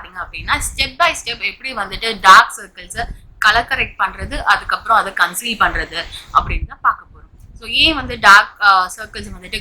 பாத்தீங்க அப்படின்னா step by step எப்படி வந்துட்டு டார்க் சர்க்கிள்ஸை கலர் கரெக்ட் பண்றது, அதுக்கப்புறம் அதை கன்சீல் பண்றது அப்படின்னு தான் பார்க்க போறோம். ஸோ ஏன் வந்து டார்க் சர்க்கிள்ஸ் வந்துட்டு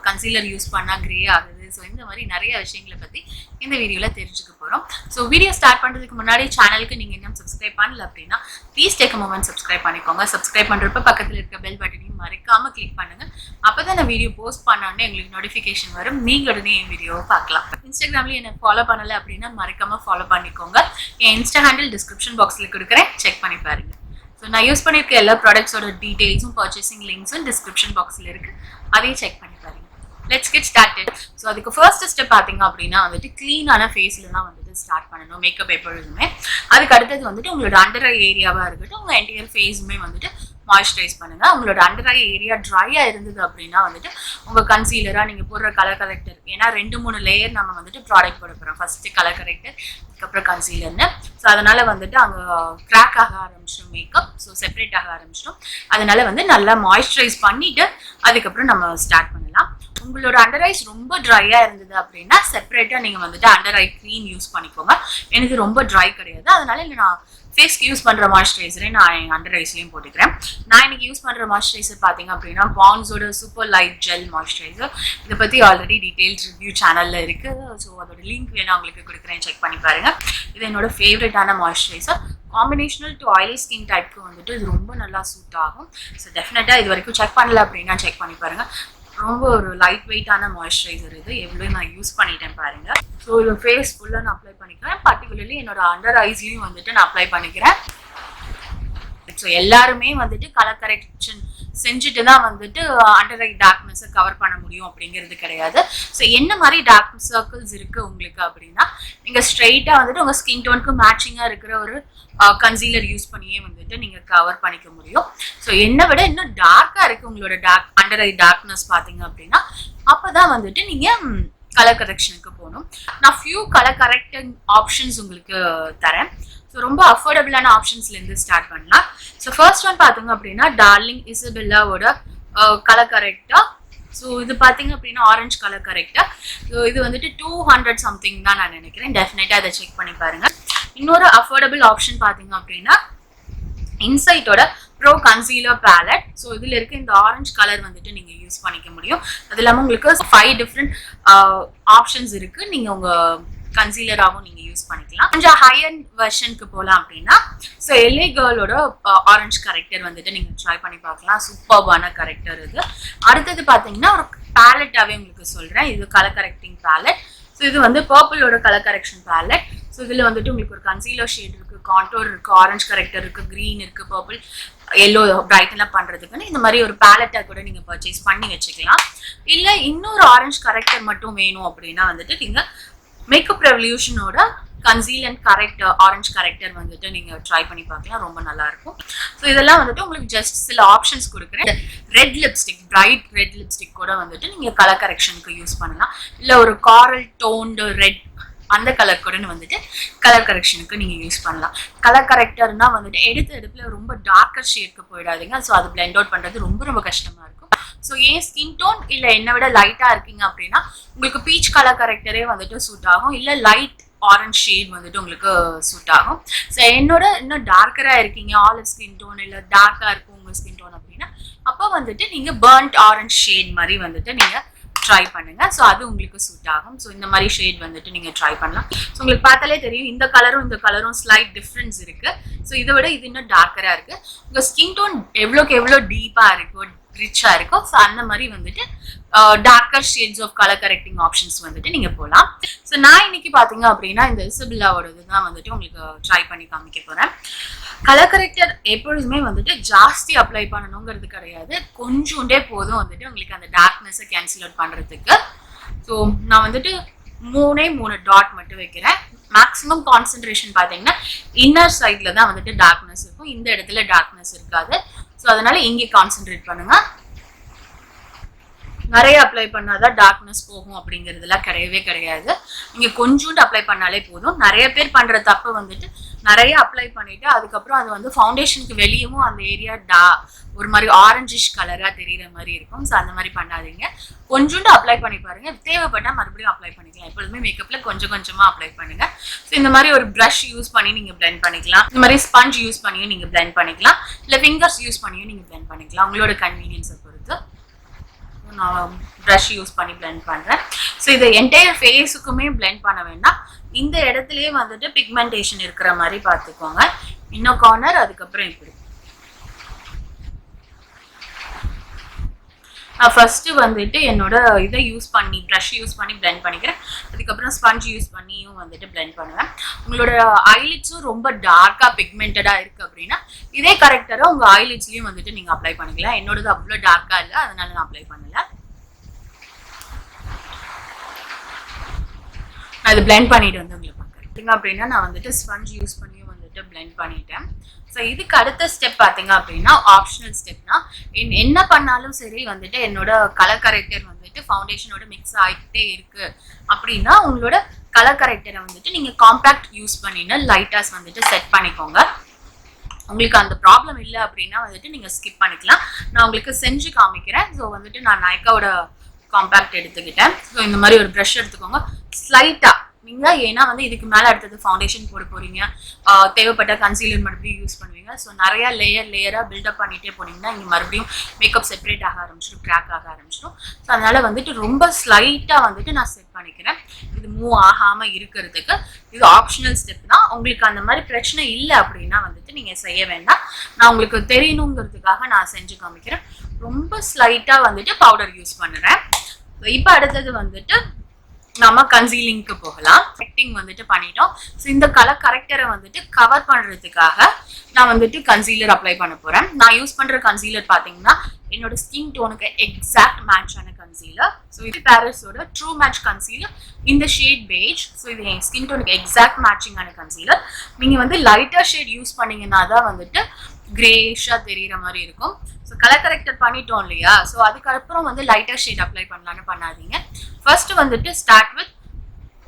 கன்சீலர் யூஸ் பண்ணா கிரே ஆகுது, ஸோ இந்த மாதிரி நிறைய விஷயங்களை பத்தி இந்த வீடியோல தெரிஞ்சுக்க போறோம். ஸோ வீடியோ ஸ்டார்ட் பண்றதுக்கு முன்னாடி சேனலுக்கு நீங்க இன்னும் சப்ஸ்கிரைப் பண்ணல அப்படின்னா please take a moment subscribe பண்ணிக்கோங்க. சப்ஸ்கிரைப் பண்றப்ப பக்கத்துல இருக்க பெல் பட்டனையும் மறக்காம கிளிக் பண்ணுங்க. அப்பதான் நான் வீடியோ போஸ்ட் பண்ணோடனே உங்களுக்கு நோட்டிஃபிகேஷன் வரும், நீங்க உடனே என் வீடியோவை பார்க்கலாம். இன்ஸ்டாகிராம்ல என்ன ஃபாலோ பண்ணல அப்படின்னா மறக்காம ஃபாலோ பண்ணிக்கோங்க. என் இன்ஸ்டா ஹேண்டில் டிஸ்கிரிப்ஷன் பாக்ஸ்ல கொடுக்குறேன், செக் பண்ணி பாருங்க. ஸோ நான் யூஸ் பண்ணியிருக்க எல்லா ப்ராடக்ட்ஸோட டீடைல்ஸும் பர்ச்சேசிங் லிங்க்ஸும் டிஸ்கிரிப்ஷன் பாக்ஸில் இருக்கு, அதையும் செக் பண்ணி பாருங்க. Let's get started. ஸோ அதுக்கு ஃபர்ஸ்ட் ஸ்டெப் பார்த்தீங்க அப்படின்னா வந்துட்டு க்ளீனான ஃபேஸில் தான் வந்துட்டு ஸ்டார்ட் பண்ணணும் மேக்கப் எப்பொழுதுமே. அதுக்கு அடுத்தது வந்துட்டு உங்களோட அண்டர் ஐ ஏரியாவாக இருக்கட்டும், உங்கள் என்டையர் ஃபேஸுமே வந்துட்டு மாய்ஸ்சரைஸ் பண்ணுங்க. உங்களோட அண்டர் ஐ ஏரியா ட்ரையா இருந்தது அப்படின்னா வந்துட்டு உங்க கன்சீலரா நீங்க போடுற கலர் கரெக்டர், ஏன்னா 2-3 லேயர் நம்ம வந்துட்டு ப்ராடக்ட் போட போறோம். ஃபர்ஸ்ட் கலர் கரெக்டர், அதுக்கப்புறம் கன்சீலர்னு. ஸோ அதனால வந்துட்டு அங்கே கிராக் ஆக ஆரம்பிச்சிடும் மேக்கப், ஸோ செப்பரேட் ஆக ஆரம்பிச்சிடும். அதனால வந்து நல்லா மாய்ஸ்சரைஸ் பண்ணிட்டு அதுக்கப்புறம் நம்ம ஸ்டார்ட் பண்ணலாம். உங்களோட அண்டர் ஐஸ் ரொம்ப ட்ரையா இருந்தது அப்படின்னா செப்பரேட்டா நீங்க வந்துட்டு அண்டர் ஐ க்ரீம் யூஸ் பண்ணிக்கோங்க. எனக்கு ரொம்ப ட்ரை கிடையாது, அதனால நான் ஃபேஸ்க்கு யூஸ் பண்ற மாய்ஸ்சரைசரை நான் என் அண்டர் ஐஸ்லயும் போட்டுக்கிறேன். நான் இன்னைக்கு யூஸ் பண்ற மாய்ஸ்சரைசர் பாத்தீங்க அப்படின்னா பாண்ட்ஸோட சூப்பர் லைட் ஜெல் மாய்ஸ்சரைசர். இதை பத்தி ஆல்ரெடி டீடைல்ஸ் ரிவ்யூ சேனல்ல இருக்கு, ஸோ அதோட லிங்க் வேணா உங்களுக்கு கொடுக்குறேன், செக் பண்ணி பாருங்க. இது என்னோட ஃபேவரட்டான moisturiser. Combinational to oily skin டைப்க்கு வந்துட்டு இது ரொம்ப நல்லா சூட் ஆகும். ஸோ டெஃபினட்டா இது வரைக்கும் செக் பண்ணல அப்படின்னா செக் பண்ணி பாருங்க. ரொம்ப ஒரு லைட் வெயிட்டான மாய்ஸ்சரைசர் இது, எவ்வளோ நான் யூஸ் பண்ணிட்டேன் பாருங்க. ஸோ இது ஃபேஸ் ஃபுல்லாக நான் அப்ளை பண்ணிக்கிறேன், பர்டிகுலர்லி என்னோட அண்டர் ஐஸ்லையும் வந்துட்டு நான் அப்ளை பண்ணிக்கிறேன். ஸோ எல்லாருமே வந்துட்டு கலர் கரெக்ஷன் செஞ்சுட்டு தான் வந்துட்டு அண்டர் ஐ டார்க்னஸை கவர் பண்ண முடியும் அப்படிங்கிறது கிடையாது. ஸோ என்ன மாதிரி டார்க் சர்க்கிள்ஸ் இருக்கு உங்களுக்கு அப்படின்னா நீங்க ஸ்ட்ரெயிட்டா வந்துட்டு உங்க ஸ்கின் டோனுக்கு மேட்சிங்கா இருக்கிற ஒரு கன்சீலர் யூஸ் பண்ணியே வந்துட்டு நீங்க கவர் பண்ணிக்க முடியும். ஸோ என்னை விட இன்னும் டார்க்கா இருக்கு உங்களோட டார்க் அண்டர் ஐ டார்க்னஸ் பாத்தீங்க அப்படின்னா அப்பதான் வந்துட்டு நீங்க கலர் கரெக்ஷனுக்கு போகணும். நான் ஃபியூ கலர் கரெக்டிங் ஆப்ஷன்ஸ் உங்களுக்கு தரேன். ஸோ ரொம்ப அஃபோர்டபுளான ஆப்ஷன்ஸ்லேருந்து ஸ்டார்ட் பண்ணலாம். ஸோ ஃபர்ஸ்ட் ஒன் பார்த்தோங்க அப்படின்னா டார்லிங் இசபெல்லாவோட கலர் கரெக்டா. ஸோ இது பார்த்தீங்க அப்படின்னா ஆரஞ்சு கலர் கரெக்டா. ஸோ இது வந்துட்டு 200 சம்திங் தான் நான் நினைக்கிறேன், டெஃபினட்டாக அதை செக் பண்ணி பாருங்க. இன்னொரு அஃபோர்டபுள் ஆப்ஷன் பார்த்தீங்க அப்படின்னா இன்சைட்டோட ப்ரோ கன்சீலர் பேலட். ஸோ இதில் இருக்க இந்த ஆரஞ்சு கலர் வந்துட்டு நீங்கள் யூஸ் பண்ணிக்க முடியும். அது இல்லாமல் உங்களுக்கு 5 டிஃப்ரெண்ட் ஆப்ஷன்ஸ் இருக்கு, நீங்கள் உங்கள் கன்சீலராகவும் நீங்க யூஸ் பண்ணிக்கலாம். கொஞ்சம் ஹை அண்ட் வெர்ஷனுக்கு போகலாம் அப்படின்னா ஸோ எல்ஏ கேர்ளோட ஆரஞ்சு கரெக்டர் வந்துட்டு நீங்க ட்ரை பண்ணி பார்க்கலாம். சூப்பர்பான கரெக்டர் இது. அடுத்தது பார்த்தீங்கன்னா ஒரு பேலட்டாவே உங்களுக்கு சொல்றேன், இது கலர் கரெக்டிங் பேலட். ஸோ இது வந்து பர்பிளோட கலர் கரெக்ஷன் பேலட். ஸோ இதுல வந்துட்டு உங்களுக்கு ஒரு கன்சீலர் ஷேட் இருக்கு, கான்டோர் இருக்கு, ஆரஞ்சு கரெக்டர் இருக்கு, கிரீன் இருக்கு, பர்பிள், எல்லோ பிரைட்டன் அப் பண்றதுக்குன்னு இந்த மாதிரி ஒரு பேலட்டா கூட நீங்க பர்ச்சேஸ் பண்ணி வச்சுக்கலாம். இல்ல இன்னொரு ஆரஞ்சு கரெக்டர் மட்டும் வேணும் அப்படின்னா வந்துட்டு நீங்க மேக்கப் ரெவல்யூஷனோட conceal and correct orange corrector வந்துட்டு நீங்க ட்ரை பண்ணி பார்க்கலாம், ரொம்ப நல்லா இருக்கும். ஸோ இதெல்லாம் வந்துட்டு உங்களுக்கு ஜஸ்ட் சில ஆப்ஷன்ஸ் கொடுக்குறேன். Red lipstick, bright red lipstick கூட வந்துட்டு நீங்க கலர் கரெக்ஷனுக்கு யூஸ் பண்ணலாம். இல்ல ஒரு காரல் டோன்டு ரெட் அந்த கலர் கூட வந்துட்டு கலர் கரெக்ஷனுக்கு நீங்க யூஸ் பண்ணலாம். கலர் கரெக்டர்னா வந்துட்டு எடுப்புல ரொம்ப டார்க்கர் ஷேட்க்கு போயிடாதீங்க. ஸோ அது பிளெண்ட் அவுட் பண்றது ரொம்ப ரொம்ப கஷ்டமா இருக்கும். ஸோ ஏன் ஸ்கின் டோன் இல்ல என்னை விட லைட்டா இருக்கீங்க அப்படின்னா உங்களுக்கு பீச் கலர் கரெக்டரே வந்துட்டு சூட் ஆகும், இல்ல லைட் ஆரஞ்ச் ஷேட் வந்துட்டு உங்களுக்கு சூட் ஆகும். ஸோ என்னோட இன்னும் டார்க்கரா இருக்கீங்க, ஆலிவ் ஸ்கின் டோன் இல்ல டார்க்கா இருக்கும் உங்க ஸ்கின் டோன் அப்படின்னா அப்போ வந்துட்டு நீங்க பர்ன்ட் ஆரஞ்ச் ஷேட் மாதிரி வந்துட்டு நீங்க ட்ரை பண்ணுங்க. ஸோ அது உங்களுக்கு சூட் ஆகும். ஸோ இந்த மாதிரி ஷேட் வந்துட்டு நீங்க ட்ரை பண்ணலாம். ஸோ உங்களுக்கு பார்த்தாலே தெரியும் இந்த கலரும் ஸ்லைட் டிஃப்ரென்ஸ் இருக்கு. ஸோ இதை விட இது இன்னும் டார்க்கரா இருக்கு. உங்க ஸ்கின் டோன் எவ்வளோக்கு எவ்வளோ டீப்பா இருக்கோ ரிச்சா இருக்கும். ஸோ அந்த மாதிரி வந்துட்டு darker shades of colour correcting options வந்துட்டு நீங்க போகலாம். ஸோ நான் இன்னைக்கு பாத்தீங்க அப்படின்னா இந்த இசபெல்லாவோட இதுதான் வந்துட்டு உங்களுக்கு ட்ரை பண்ணி காமிக்க போறேன். கலர் கரெக்டர் எப்பொழுதுமே வந்துட்டு ஜாஸ்தி அப்ளை பண்ணணுங்கிறது கிடையாது, கொஞ்சோண்டே போதும் வந்துட்டு உங்களுக்கு அந்த டார்க்னஸை கேன்சல் அவுட் பண்றதுக்கு. ஸோ நான் வந்துட்டு 3 டாட் மட்டும் வைக்கிறேன். மேக்ஸிமம் கான்சென்ட்ரேஷன் பார்த்தீங்கன்னா இன்னர் சைட்ல தான் வந்துட்டு டார்க்னஸ் இருக்கும், இந்த இடத்துல டார்க்னஸ் இருக்காது. ஸோ அதனால இங்கே கான்சென்ட்ரேட் பண்ணுங்க. நிறைய அப்ளை பண்ணாதான் டார்க்னஸ் போகும் அப்படிங்கிறதுலாம் கிடையவே கிடையாது. நீங்க கொஞ்சோண்டு அப்ளை பண்ணாலே போதும். நிறைய பேர் பண்ற தப்பு வந்துட்டு நிறைய அப்ளை பண்ணிட்டு அதுக்கப்புறம் அது வந்து ஃபவுண்டேஷனுக்கு வெளியவும் அந்த ஏரியா ஒரு மாதிரி ஆரஞ்சிஷ் கலரா தெரியுற மாதிரி இருக்கும். ஸோ அந்த மாதிரி பண்ணாதீங்க. கொஞ்சோண்டு அப்ளை பண்ணி பாருங்க. தேவைப்பட்டா மறுபடியும் அப்ளை பண்ணிக்கலாம். எப்பொழுதுமே மேக்கப்ல கொஞ்சம் கொஞ்சமா அப்ளை பண்ணுங்க. ஸோ இந்த மாதிரி ஒரு ப்ரஷ் யூஸ் பண்ணி நீங்க பிளெண்ட் பண்ணிக்கலாம். இந்த மாதிரி ஸ்பஞ்ச் யூஸ் பண்ணியும் நீங்க பிளெண்ட் பண்ணிக்கலாம். இல்லை ஃபிங்கர்ஸ் யூஸ் பண்ணியும் நீங்க பிளெண்ட் பண்ணிக்கலாம். உங்களோட கன்வீனியன்ஸை பொறுத்து. நான் ப்ரஷ் யூஸ் பண்ணி பிளெண்ட் பண்றேன். ஸோ இதை என்டையர் ஃபேஸுக்குமே பிளெண்ட் பண்ண வேண்டாம். இந்த இடத்துலயே வந்துட்டு பிக்மெண்டேஷன் இருக்கிற மாதிரி பார்த்துக்கோங்க. இன்னும் கார்னர், அதுக்கப்புறம் இப்படி. நான் ஃபர்ஸ்ட் வந்துட்டு என்னோட இதை யூஸ் பண்ணி ப்ரஷ் யூஸ் பண்ணி பிளெண்ட் பண்ணிக்கிறேன். அதுக்கப்புறம் ஸ்பஞ்ச் யூஸ் பண்ணியும் வந்துட்டு பிளெண்ட் பண்ணுவேன். உங்களோட ஐலிட்ஸும் ரொம்ப டார்க்கா பிக்மெண்டடா இருக்கு அப்படின்னா இதே கரெக்டரா உங்க ஐலிட்ஸ்லயும் வந்துட்டு நீங்க அப்ளை பண்ணிக்கலாம். என்னோடது அவ்வளோ டார்க்கா இல்லை, அதனால நான் அப்ளை பண்ணல. நான் இது பிளெண்ட் பண்ணிட்டு வந்து உங்களை பார்க்குறேன் அப்படின்னா நான் வந்துட்டு ஸ்பஞ்ச் யூஸ் பண்ணியும் வந்துட்டு பிளெண்ட் பண்ணிட்டேன். ஸோ இதுக்கு அடுத்த ஸ்டெப் பார்த்தீங்க அப்படின்னா ஆப்ஷனல் ஸ்டெப்னா என்ன பண்ணாலும் சரி வந்துட்டு என்னோட கலர் கரெக்டர் வந்துட்டு ஃபவுண்டேஷனோட மிக்ஸ் ஆகிட்டே இருக்கு அப்படின்னா உங்களோட கலர் கரெக்டரை வந்துட்டு நீங்கள் காம்பேக்ட் யூஸ் பண்ணின்னு லைட்டாஸ் வந்துட்டு செட் பண்ணிக்கோங்க. உங்களுக்கு அந்த ப்ராப்ளம் இல்லை அப்படின்னா வந்துட்டு நீங்கள் ஸ்கிப் பண்ணிக்கலாம். நான் உங்களுக்கு செஞ்சு காமிக்கிறேன். ஸோ வந்துட்டு நான் நைக்காவோட காம்பேக்ட் எடுத்துக்கிட்டேன். ஸோ இந்த மாதிரி ஒரு ப்ரஷ் எடுத்துக்கோங்க. ஸ்லைட்டா நீங்க ஏன்னா வந்து இதுக்கு மேல அடுத்தது ஃபவுண்டேஷன் போட போறீங்க, தேவைப்பட்ட கன்சீலர் மறுபடியும் யூஸ் பண்ணுவீங்க. ஸோ நிறைய லேயரா பில்டப் பண்ணிட்டே போனீங்கன்னா இங்க மறுபடியும் மேக்கப் செப்பரேட் ஆக ஆரம்பிச்சிடும், கிராக் ஆக ஆரம்பிச்சிடும். ஸோ அதனால வந்துட்டு ரொம்ப ஸ்லைட்டா வந்துட்டு நான் செட் பண்ணிக்கிறேன். இது மூவ் ஆகாம இருக்கிறதுக்கு இது ஆப்ஷனல் ஸ்டெப் தான். உங்களுக்கு அந்த மாதிரி பிரச்சனை இல்லை அப்படின்னா வந்துட்டு நீங்க செய்ய வேண்டாம். நான் உங்களுக்கு தெரியணுங்கிறதுக்காக நான் செஞ்சு காமிக்கிறேன். ரொம்ப ஸ்லைட்டா வந்துட்டு பவுடர் யூஸ் பண்ணுறேன். இப்போ அடுத்தது வந்துட்டு நம்ம கன்சீலிங்க்கு போகலாம். கரெக்டிங் வந்துட்டு பண்ணிட்டோம். ஸோ இந்த கலர் கரெக்டரை வந்துட்டு கவர் பண்ணுறதுக்காக நான் வந்துட்டு கன்சீலர் அப்ளை பண்ண போகிறேன். நான் யூஸ் பண்ணுற கன்சீலர் பார்த்தீங்கன்னா என்னோட ஸ்கின் டோனுக்கு எக்ஸாக்ட் மேட்சான கன்சீலர். ஸோ இது பாரிஸோட ட்ரூ மேட்ச் கன்சீலர் இந்த ஷேட் பேஜ். ஸோ இது என் ஸ்கின் டோனுக்கு எக்ஸாக்ட் மேட்சிங்கான கன்சீலர். நீங்கள் வந்து லைட்டர் ஷேட் யூஸ் பண்ணீங்கன்னா தான் வந்துட்டு கிரேஷாக தெரிகிற மாதிரி இருக்கும். ஸோ கலர் கரெக்டர் பண்ணிட்டோம் இல்லையா? ஸோ அதுக்கப்புறம் வந்து லைட்டர் ஷேட் அப்ளை பண்ணலான்னு பண்ணாதீங்க. ஃபர்ஸ்ட் வந்துட்டு ஸ்டார்ட் வித்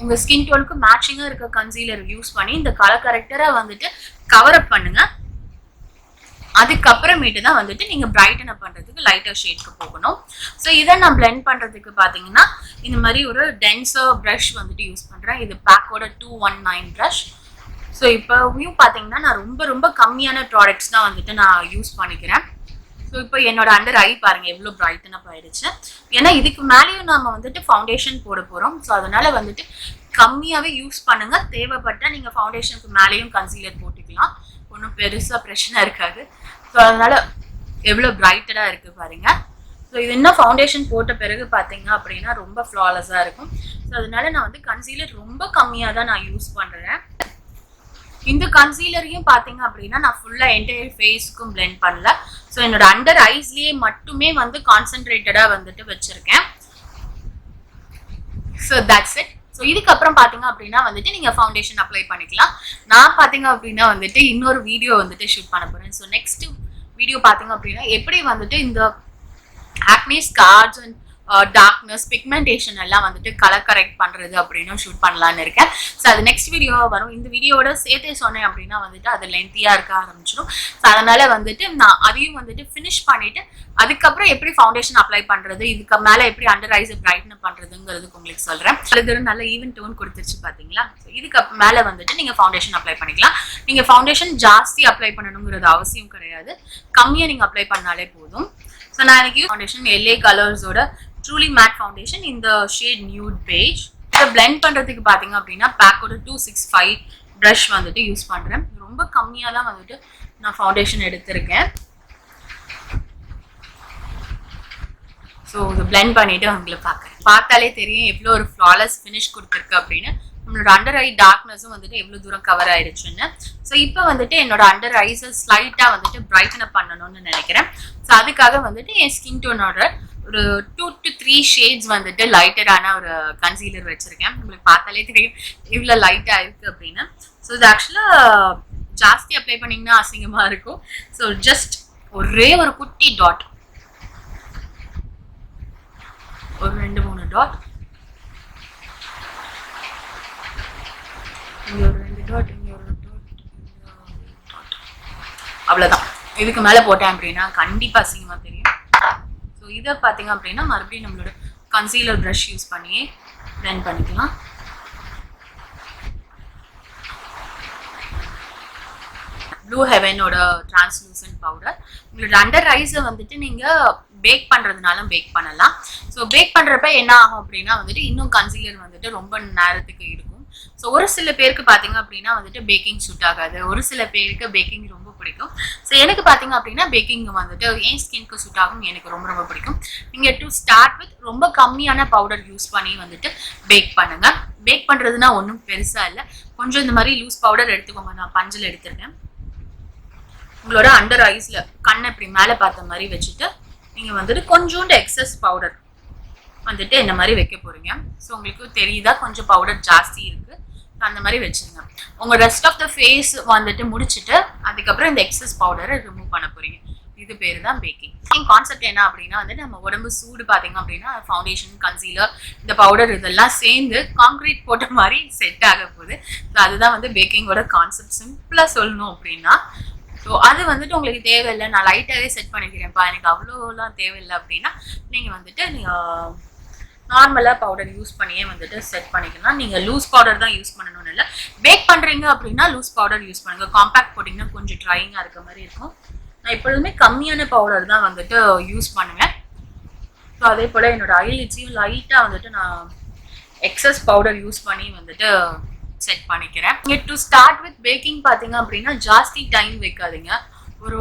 உங்க ஸ்கின் டோனுக்கு மேட்சிங்காக இருக்க கன்சீலர் யூஸ் பண்ணி இந்த கலர் கரெக்டரை வந்துட்டு கவர் அப் பண்ணுங்க. அதுக்கப்புறமேட்டு தான் வந்துட்டு நீங்க பிரைட்டன் அப் பண்றதுக்கு லைட்டர் ஷேட்க்கு போகணும். ஸோ இதை நான் பிளெண்ட் பண்றதுக்கு பாத்தீங்கன்னா இந்த மாதிரி ஒரு டென்சர் ப்ரஷ் வந்துட்டு யூஸ் பண்றேன். இது பேக்கோட 219 ப்ரஷ். ஸோ இப்போ பார்த்தீங்கன்னா நான் ரொம்ப ரொம்ப கம்மியான ப்ராடக்ட்ஸ் தான் வந்துட்டு நான் யூஸ் பண்ணிக்கிறேன். ஸோ இப்போ என்னோட அண்டர் ஐ பாருங்க எவ்வளோ பிரைட்டன் அப் ஆயிடுச்சு. ஏன்னா இதுக்கு மேலேயும் நம்ம வந்துட்டு ஃபவுண்டேஷன் போட போகிறோம். ஸோ அதனால வந்துட்டு கம்மியாகவே யூஸ் பண்ணுங்க. தேவைப்பட்டால் நீங்கள் ஃபவுண்டேஷனுக்கு மேலேயும் கன்சீலர் போட்டுக்கலாம். ஒன்றும் பெருசாக பிரச்சனை இருக்காது. ஸோ அதனால எவ்வளோ பிரைட்டடாக இருக்குது பாருங்க. ஸோ இது இன்னும் ஃபவுண்டேஷன் போட்ட பிறகு பார்த்தீங்க அப்படின்னா ரொம்ப ஃப்ளாலஸாக இருக்கும். ஸோ அதனால நான் வந்து கன்சீலர் ரொம்ப கம்மியாக தான் நான் யூஸ் பண்ணுறேன். இந்த கன்சீலரையும் பார்த்தீங்க அப்படின்னா நான் ஃபுல்லாக என்டையர் ஃபேஸுக்கும் பிளெண்ட் பண்ணல. ஸோ என்னோட அண்டர் ஐஸ்லேயே மட்டுமே வந்து கான்சென்ட்ரேட்டடாக வந்துட்டு வச்சுருக்கேன். So that's it. ஸோ இதுக்கப்புறம் பார்த்தீங்க அப்படின்னா வந்துட்டு நீங்கள் ஃபவுண்டேஷன் அப்ளை பண்ணிக்கலாம். நான் பார்த்தீங்க அப்படின்னா வந்துட்டு இன்னொரு வீடியோ வந்துட்டு ஷூட் பண்ண போகிறேன். ஸோ நெக்ஸ்ட் வீடியோ பார்த்தீங்க அப்படின்னா எப்படி வந்துட்டு இந்த acne scars and darkness pigmentation எல்லாம் வந்துட்டு கலர் கரெக்ட் பண்றது அப்படின்னு ஷூட் பண்ணலான்னு இருக்கேன். ஸோ அது நெக்ஸ்ட் வீடியோவா வரும். இந்த வீடியோட சேர்த்தே சொன்னேன் அப்படின்னா வந்துட்டு அது லென்த்தியா இருக்க ஆரம்பிச்சிடும். ஸோ அதனால வந்துட்டு நான் அதையும் வந்துட்டு ஃபினிஷ் பண்ணிட்டு அதுக்கப்புறம் எப்படி ஃபவுண்டேஷன் அப்ளை பண்றது, இதுக்கு மேல எப்படி அண்டர் ஐஸ் பிரைட்டன் பண்றதுங்கிறதுக்கு உங்களுக்கு சொல்றேன். அது நல்ல ஈவன் டோன் கொடுத்துருச்சு பாத்தீங்களா? இதுக்கு மேல வந்துட்டு நீங்க ஃபவுண்டேஷன் அப்ளை பண்ணிக்கலாம். நீங்க ஃபவுண்டேஷன் ஜாஸ்தி அப்ளை பண்ணணுங்கிறது அவசியம் கிடையாது. கம்மியா நீங்க அப்ளை பண்ணாலே போதும். ஸோ நான் எனக்கு ஃபவுண்டேஷன் LA கலர்ஸோட ட்ரூலி மேட் ஃபவுண்டேஷன் இந்த ஷேட் நியூட் பேஜ். இதை பிளெண்ட் பண்றதுக்கு பாத்தீங்க அப்படின்னா பேக்கோட 265 ப்ரஷ் வந்துட்டு யூஸ் பண்றேன். ரொம்ப கம்மியா தான் வந்துட்டு நான் ஃபவுண்டேஷன் எடுத்திருக்கேன். ஸோ இதை பிளெண்ட் பண்ணிட்டு உங்களுக்கு பார்த்தாலே தெரியும் எவ்வளோ ஒரு ஃப்ளாலஸ் ஃபினிஷ் கொடுத்துருக்கு அப்படின்னு. நம்மளோட அண்டர் ஐ டார்க்னஸும் வந்துட்டு எவ்வளோ தூரம் கவர் ஆயிடுச்சுன்னு. ஸோ இப்போ வந்துட்டு என்னோட அண்டர் ஐஸை ஸ்லைட்டாக வந்துட்டு பிரைட்டன் அப் பண்ணணும்னு நினைக்கிறேன். ஸோ அதுக்காக வந்துட்டு என் ஸ்கின் டோனோட ஒரு 2 to 3 ஷேட்ஸ் வந்துட்டு லைட்டடான ஒரு கன்சீலர் வச்சிருக்கேன். உங்களுக்கு பார்த்தாலே தெரியும் இவ்வளோ லைட்டாக இருக்கு அப்படின்னு. ஸோ இது ஆக்சுவலாக ஜாஸ்தி அப்ளை பண்ணிங்கன்னா அசிங்கமாக இருக்கும். ஸோ ஜஸ்ட் ஒரே ஒரு குட்டி டாட் ஒரு 2-3 டாட், இங்கே ஒரு 2 டாட், இங்கே ஒரு டாட், அவ்வளோதான். இதுக்கு மேலே போட்டேன் அப்படின்னா கண்டிப்பாக அசிங்கமாக தெரியும். ஸோ இதை பார்த்தீங்க அப்படின்னா மறுபடியும் நம்மளோட கன்சீலர் ப்ரஷ் யூஸ் பண்ணி பிளெண்ட் பண்ணிக்கலாம். ப்ளூ ஹெவனோட டிரான்ஸ்லூசன்ட் பவுடர். உங்களோட அண்டர் ஐஸை வந்துட்டு நீங்கள் பேக் பண்ணுறதுனாலும் பேக் பண்ணலாம். ஸோ பேக் பண்ணுறப்ப என்ன ஆகும் அப்படின்னா வந்துட்டு இன்னும் கன்சீலர் வந்துட்டு ரொம்ப நேரத்துக்கு இருக்கும். ஸோ ஒரு சில பேருக்கு பார்த்தீங்க அப்படின்னா வந்துட்டு பேக்கிங் சூட் ஆகாது, ஒரு சில பேருக்கு பேக்கிங் ரொம்ப பிடிக்கும். ஸோ எனக்கு பார்த்தீங்க அப்படின்னா பேக்கிங் வந்துட்டு என் ஸ்கின்க்கு சூட் ஆகும், எனக்கு ரொம்ப ரொம்ப பிடிக்கும். நீங்கள் டு ஸ்டார்ட் வித் ரொம்ப கம்மியான பவுடர் யூஸ் பண்ணி வந்துட்டு பேக் பண்ணுங்க. பேக் பண்ணுறதுனா ஒன்றும் பெருசாக இல்லை, கொஞ்சம் இந்த மாதிரி லூஸ் பவுடர் எடுத்துக்கோங்க. நான் பஞ்சில் எடுத்துருக்கேன். உங்களோட அண்டர் ஐஸில் கண்ணை இப்படி மேலே பார்த்த மாதிரி வச்சுட்டு நீங்கள் வந்துட்டு கொஞ்சோண்டு எக்ஸஸ் பவுடர் வந்துட்டு இந்த மாதிரி வைக்க போகிறீங்க. ஸோ உங்களுக்கு தெரியுதா கொஞ்சம் பவுடர் ஜாஸ்தி இருக்குது, அந்த மாதிரி வச்சுருங்க. உங்கள் ரெஸ்ட் ஆஃப் த ஃபேஸ் வந்துட்டு முடிச்சுட்டு அதுக்கப்புறம் இந்த எக்ஸஸ் பவுடரை ரிமூவ் பண்ண போகிறீங்க. இது பேர் தான் பேக்கிங். கான்செப்ட் என்ன அப்படின்னா வந்துட்டு நம்ம உடம்பு சூடு பார்த்தீங்க அப்படின்னா ஃபவுண்டேஷன், கன்சீலர், இந்த பவுடர் இதெல்லாம் சேர்ந்து கான்க்ரீட் போட்ட மாதிரி செட் ஆக போகுது. ஸோ அதுதான் வந்து பேக்கிங்கோட கான்செப்ட். சிம்பிளாக சொல்லணும் அப்படின்னா ஸோ அது வந்துட்டு உங்களுக்கு தேவையில்லை, நான் லைட்டாகவே செட் பண்ணிக்கிறேன்ப்பா, எனக்கு அவ்வளோலாம் தேவையில்லை அப்படின்னா நீங்கள் வந்துட்டு நீங்கள் நார்மலாக பவுடர் யூஸ் பண்ணியே வந்துட்டு செட் பண்ணிக்கலாம். நீங்கள் லூஸ் பவுடர் தான் யூஸ் பண்ணணும்னு இல்லை. பேக் பண்ணுறீங்க அப்படின்னா லூஸ் பவுடர் யூஸ் பண்ணுங்கள். காம்பேக்ட் போட்டிங்கன்னா கொஞ்சம் ட்ரையிங்காக இருக்க மாதிரி இருக்கும். நான் எப்பொழுதுமே கம்மியான பவுடர் தான் வந்துட்டு யூஸ் பண்ணுவேன். ஸோ அதே போல் என்னோட ஐலிட்ஸையும் லைட்டாக வந்துட்டு நான் எக்ஸஸ் பவுடர் யூஸ் பண்ணி வந்துட்டு செட் பண்ணிக்கிறேன். நீங்கள் டு ஸ்டார்ட் வித் பேக்கிங் பார்த்தீங்க அப்படின்னா ஜாஸ்தி டைம் வைக்காதீங்க. ஒரு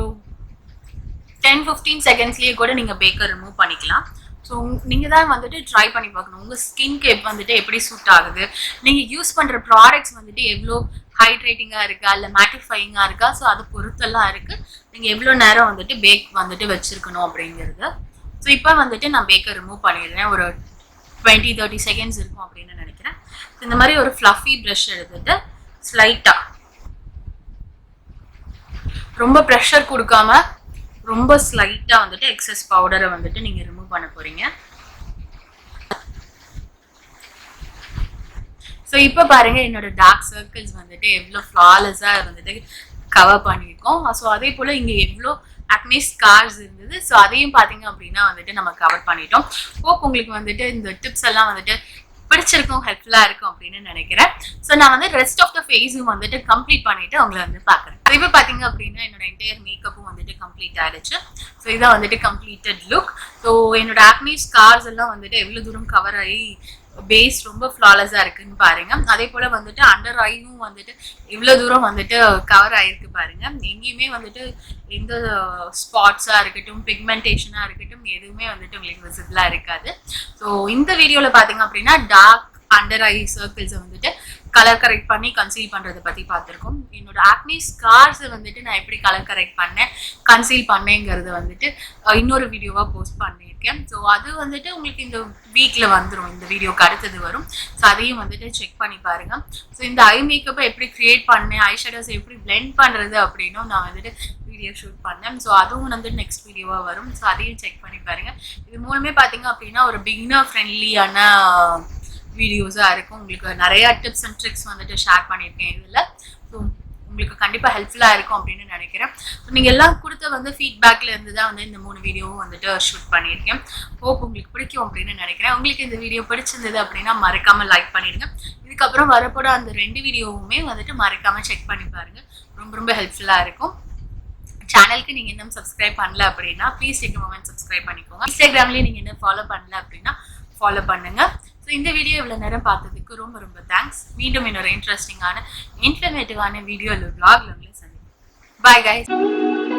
10-15 செகண்ட்ஸ்லேயே கூட நீங்கள் பேக்கர் ரிமூவ் பண்ணிக்கலாம். ஸோ நீங்கள் தான் வந்துட்டு ட்ரை பண்ணி பார்க்கணும் உங்கள் ஸ்கின்க்கு வந்துட்டு எப்படி சூட் ஆகுது, நீங்கள் யூஸ் பண்ணுற ப்ராடக்ட்ஸ் வந்துட்டு எவ்வளோ ஹைட்ரேட்டிங்காக இருக்கா இல்லை மேட்டிஃபையிங்காக இருக்கா. ஸோ அது பொறுத்தெல்லாம் இருக்குது நீங்கள் எவ்வளோ நேரம் வந்துட்டு பேக் வந்துட்டு வச்சுருக்கணும் அப்படிங்கிறது. ஸோ இப்போ வந்துட்டு நான் பேக்கர் ரிமூவ் பண்ணிடுறேன். ஒரு 20-30 செகண்ட்ஸ் இருக்கும் அப்படின்னு நினைக்கிறேன். இந்த மாதிரி ஒரு ஃப்ளஃபி ப்ரஷ் எடுத்துட்டு ஸ்லைட்டாக ரொம்ப ப்ரெஷர் கொடுக்காம ரொம்ப ஸ்லைட்டாக வந்துட்டு எக்ஸஸ் பவுடரை வந்துட்டு நீங்கள் ரிமூவ் பண்ண போகிறீங்க. ஸோ இப்போ பாருங்கள் என்னோட டார்க் சர்க்கிள்ஸ் வந்துட்டு எவ்வளோ ஃப்ளாலெஸ்ஸாக வந்துட்டு கவர் பண்ணியிருக்கோம். ஸோ அதே போல் இங்கே எவ்வளோ அக்னி ஸ்கார்ஸ் இருந்தது. ஸோ அதையும் பார்த்தீங்க அப்படின்னா வந்துட்டு நம்ம கவர் பண்ணிட்டோம். ஹோப் உங்களுக்கு வந்துட்டு இந்த டிப்ஸ் எல்லாம் வந்துட்டு பிடிச்சிருக்கும், ஹெல்ப்ஃபுல்லாக இருக்கும் அப்படின்னு நினைக்கிறேன். ஸோ நான் வந்து ரெஸ்ட் ஆஃப் த ஃபேஸும் வந்துட்டு கம்ப்ளீட் பண்ணிட்டு உங்களை வந்து பார்க்குறேன். இப்போ பார்த்தீங்க அப்படின்னா என்னோட என்டையர் மேக்கப்பும் வந்துட்டு கம்ப்ளீட் ஆயிடுச்சு. ஸோ இதான் வந்துட்டு கம்ப்ளீட்டட் லுக். ஸோ என்னோட ஆக்னி ஸ்கார்ஸ் எல்லாம் வந்துட்டு எவ்வளோ தூரம் கவர் ஆகி பேஸ் ரொம்ப ஃப்ளாலஸாக இருக்குன்னு பாருங்க. அதே போல் வந்துட்டு அண்டர் ஐயும் வந்துட்டு இவ்வளோ தூரம் வந்துட்டு கவர் ஆகிருக்கு பாருங்க. எங்கேயுமே வந்துட்டு எந்த ஸ்பாட்ஸாக இருக்கட்டும், பிக்மெண்டேஷனாக இருக்கட்டும், எதுவுமே வந்துட்டு உங்களுக்கு விசிபிளாக இருக்காது. ஸோ இந்த வீடியோவில் பார்த்தீங்க அப்படின்னா டார்க் அண்டர் ஐ சர்க்கிள்ஸை வந்துட்டு கலர் கரெக்ட் பண்ணி கன்சீல் பண்ணுறதை பற்றி பார்த்துருக்கோம். என்னோட ஆக்னி ஸ்கார்ஸை வந்துட்டு நான் எப்படி கலர் கரெக்ட் பண்ணேன், கன்சீல் பண்ணேங்கிறது வந்துட்டு இன்னொரு வீடியோவாக போஸ்ட் பண்ணியிருக்கேன். ஸோ அது வந்துட்டு உங்களுக்கு இந்த வீக்கில் வந்துடும், இந்த வீடியோக்கு அடுத்தது வரும். ஸோ அதையும் வந்துட்டு செக் பண்ணி பாருங்கள். ஸோ இந்த ஐ மேக்கப்பை எப்படி க்ரியேட் பண்ணேன், ஐ ஷேடோஸ் எப்படி பிளெண்ட் பண்ணுறது அப்படின்னும் நான் வந்துட்டு வீடியோ ஷூட் பண்ணேன். ஸோ அதுவும் வந்து நெக்ஸ்ட் வீடியோவாக வரும். ஸோ அதையும் செக் பண்ணி பாருங்கள். இது மூலமே பார்த்தீங்க அப்படின்னா ஒரு பிகினர் ஃப்ரெண்ட்லியான வீடியோஸாக இருக்கும். உங்களுக்கு நிறையா டிப்ஸ் அண்ட் ட்ரிக்ஸ் வந்துட்டு ஷேர் பண்ணியிருக்கேன் இதில். ஸோ உங்களுக்கு கண்டிப்பாக ஹெல்ப்ஃபுல்லாக இருக்கும் அப்படின்னு நினைக்கிறேன். நீங்கள் எல்லாம் கொடுத்த வந்து ஃபீட்பேக்கில் இருந்து தான் வந்து இந்த 3 வீடியோவும் வந்துட்டு ஷூட் பண்ணியிருக்கேன். ஹோப் உங்களுக்கு பிடிக்கும் அப்படின்னு நினைக்கிறேன். உங்களுக்கு இந்த வீடியோ பிடிச்சிருந்தது அப்படின்னா மறக்காமல் லைக் பண்ணிடுங்க. இதுக்கப்புறம் வரப்போட அந்த 2 வீடியோவுமே வந்துட்டு மறக்காமல் செக் பண்ணி பாருங்கள். ரொம்ப ரொம்ப ஹெல்ப்ஃபுல்லாக இருக்கும். சேனலுக்கு நீங்கள் இன்னும் சப்ஸ்கிரைப் பண்ணல அப்படின்னா ப்ளீஸ் டேக் மொமெண்ட் சப்ஸ்கிரைப் பண்ணிக்கோங்க. இன்ஸ்டாகிராம்லேயே நீங்கள் இன்னும் ஃபாலோ பண்ணல அப்படின்னா ஃபாலோ பண்ணுங்கள். ஸோ இந்த வீடியோ இவ்வளோ நேரம் பார்த்ததுக்கு ரொம்ப ரொம்ப தேங்க்ஸ். மீண்டும் இன்னொரு இன்ட்ரெஸ்டிங்கான இன்ஃபர்மேட்டிவான வீடியோ இல்லை vlogல உங்களை சந்திப்பேன். Bye guys.